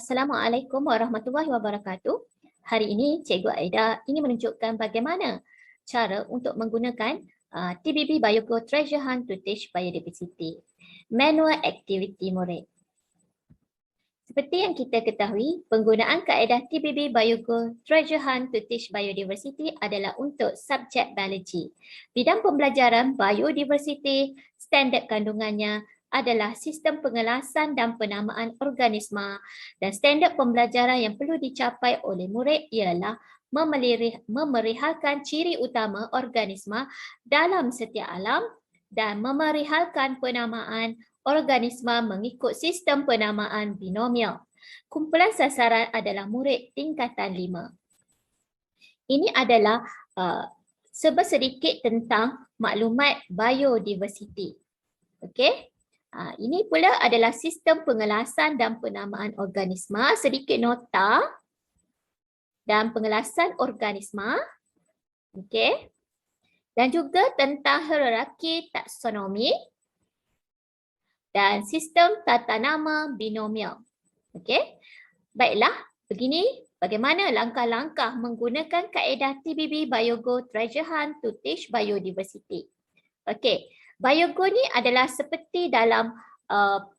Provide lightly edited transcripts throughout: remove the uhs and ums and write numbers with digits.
Assalamualaikum warahmatullahi wabarakatuh. Hari ini Cikgu Aida ingin menunjukkan bagaimana cara untuk menggunakan TBB Biogo Treasure Hunt to Teach Biodiversity. Manual Activity murid. Seperti yang kita ketahui, penggunaan kaedah TBB Biogo Treasure Hunt to Teach Biodiversity adalah untuk subjek biologi. Bidang pembelajaran biodiversity, standard kandungannya adalah sistem pengelasan dan penamaan organisma, dan standard pembelajaran yang perlu dicapai oleh murid ialah memerihalkan ciri utama organisma dalam setiap alam dan memerihalkan penamaan organisma mengikut sistem penamaan binomial. Kumpulan sasaran adalah murid tingkatan 5. Ini adalah sedikit tentang maklumat biodiversity. Okey. Ini pula adalah sistem pengelasan dan penamaan organisma, sedikit nota dan pengelasan organisma. Okey. Dan juga tentang hierarki taksonomi dan sistem tata nama binomial. Okey. Baiklah, begini bagaimana langkah-langkah menggunakan kaedah TBB Biogo Treasure Hunt to Teach Biodiversity. Okey. Biogo ni adalah seperti dalam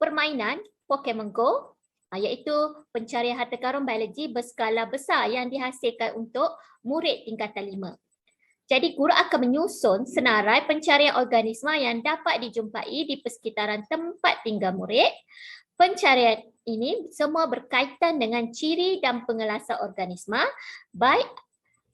permainan Pokemon Go, iaitu pencarian harta karun biologi berskala besar yang dihasilkan untuk murid tingkatan 5. Jadi guru akan menyusun senarai pencarian organisma yang dapat dijumpai di persekitaran tempat tinggal murid. Pencarian ini semua berkaitan dengan ciri dan pengelasan organisma, baik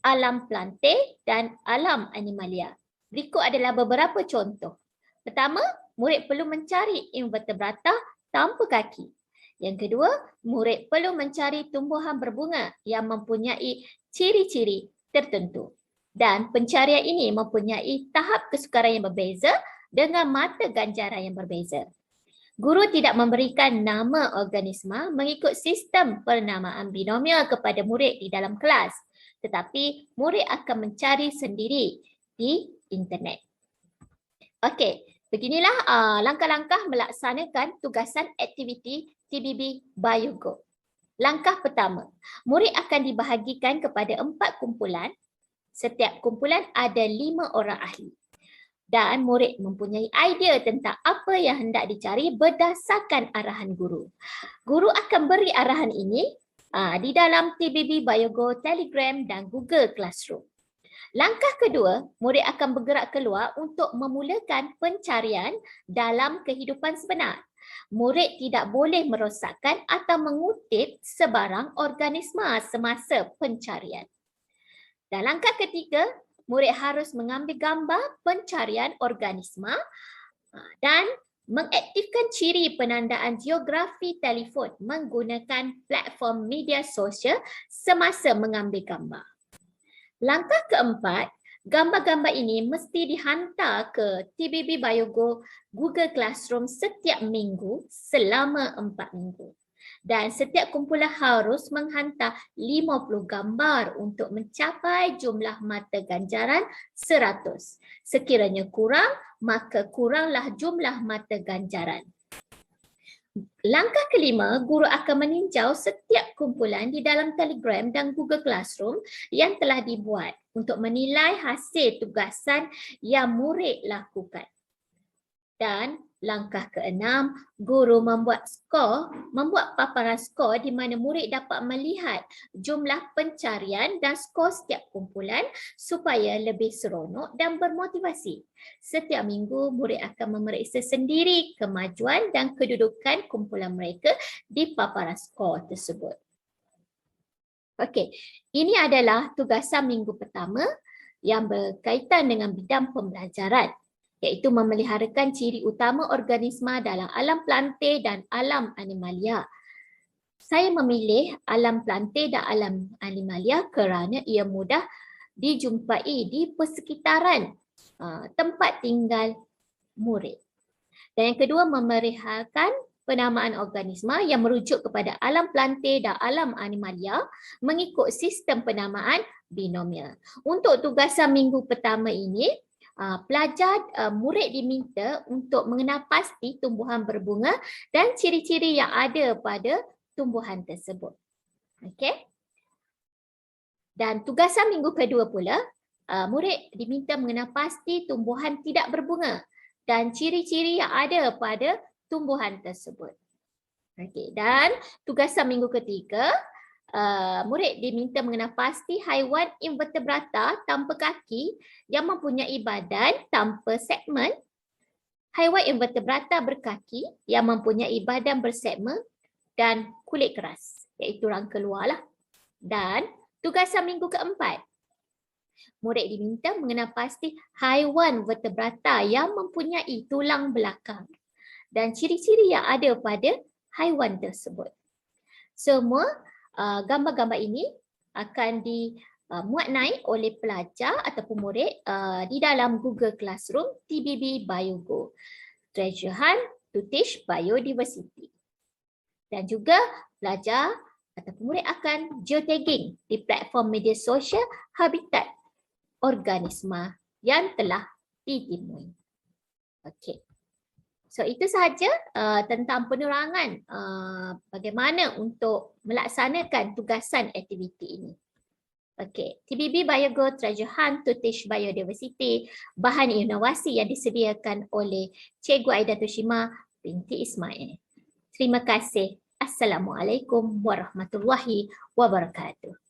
alam plantae dan alam animalia. Berikut adalah beberapa contoh. Pertama, murid perlu mencari invertebrata tanpa kaki. Yang kedua, murid perlu mencari tumbuhan berbunga yang mempunyai ciri-ciri tertentu. Dan pencarian ini mempunyai tahap kesukaran yang berbeza dengan mata ganjaran yang berbeza. Guru tidak memberikan nama organisma mengikut sistem penamaan binomial kepada murid di dalam kelas, tetapi murid akan mencari sendiri di internet. Okey. Beginilah langkah-langkah melaksanakan tugasan aktiviti TBB Biogo. Langkah pertama, murid akan dibahagikan kepada 4 kumpulan. Setiap kumpulan ada 5 orang ahli. Dan murid mempunyai idea tentang apa yang hendak dicari berdasarkan arahan guru. Guru akan beri arahan ini di dalam TBB Biogo Telegram dan Google Classroom. Langkah kedua, murid akan bergerak keluar untuk memulakan pencarian dalam kehidupan sebenar. Murid tidak boleh merosakkan atau mengutip sebarang organisma semasa pencarian. Dan langkah ketiga, murid harus mengambil gambar pencarian organisma dan mengaktifkan ciri penandaan geografi telefon menggunakan platform media sosial semasa mengambil gambar. Langkah keempat, gambar-gambar ini mesti dihantar ke TBB Biogo Google Classroom setiap minggu selama 4 minggu. Dan setiap kumpulan harus menghantar 50 gambar untuk mencapai jumlah mata ganjaran 100. Sekiranya kurang, maka kuranglah jumlah mata ganjaran. Langkah kelima, guru akan meninjau setiap kumpulan di dalam Telegram dan Google Classroom yang telah dibuat untuk menilai hasil tugasan yang murid lakukan. Dan langkah keenam, guru membuat paparan skor di mana murid dapat melihat jumlah pencarian dan skor setiap kumpulan supaya lebih seronok dan bermotivasi. Setiap minggu, murid akan memeriksa sendiri kemajuan dan kedudukan kumpulan mereka di paparan skor tersebut. Okey, ini adalah tugasan minggu pertama yang berkaitan dengan bidang pembelajaran, iaitu memeliharakan ciri utama organisma dalam alam plantae dan alam animalia. Saya memilih alam plantae dan alam animalia kerana ia mudah dijumpai di persekitaran tempat tinggal murid. Dan yang kedua, memerihalkan penamaan organisma yang merujuk kepada alam plantae dan alam animalia mengikut sistem penamaan binomial. Untuk tugasan minggu pertama ini, murid diminta untuk mengenal pasti tumbuhan berbunga dan ciri-ciri yang ada pada tumbuhan tersebut. Okey. Dan tugasan minggu kedua pula, murid diminta mengenal pasti tumbuhan tidak berbunga dan ciri-ciri yang ada pada tumbuhan tersebut. Okey, dan tugasan minggu ketiga, murid diminta mengenal pasti haiwan invertebrata tanpa kaki yang mempunyai badan tanpa segmen, haiwan invertebrata berkaki yang mempunyai badan bersegmen dan kulit keras, iaitu rangka luar lah. Dan tugasan minggu keempat, murid diminta mengenal pasti haiwan vertebrata yang mempunyai tulang belakang dan ciri-ciri yang ada pada haiwan tersebut. Semua gambar-gambar ini akan dimuat naik oleh pelajar ataupun murid di dalam Google Classroom TBB BioGo, Treasure Hunt to Teach Biodiversity. Dan juga pelajar ataupun murid akan geotagging di platform media sosial habitat organisma yang telah ditimui. Okey. So itu sahaja tentang penerangan bagaimana untuk melaksanakan tugasan aktiviti ini. Okey, TBB BioGo Treasure Hunt to Teach Biodiversity, bahan inovasi yang disediakan oleh Cikgu Aida Toshima binti Ismail. Terima kasih. Assalamualaikum warahmatullahi wabarakatuh.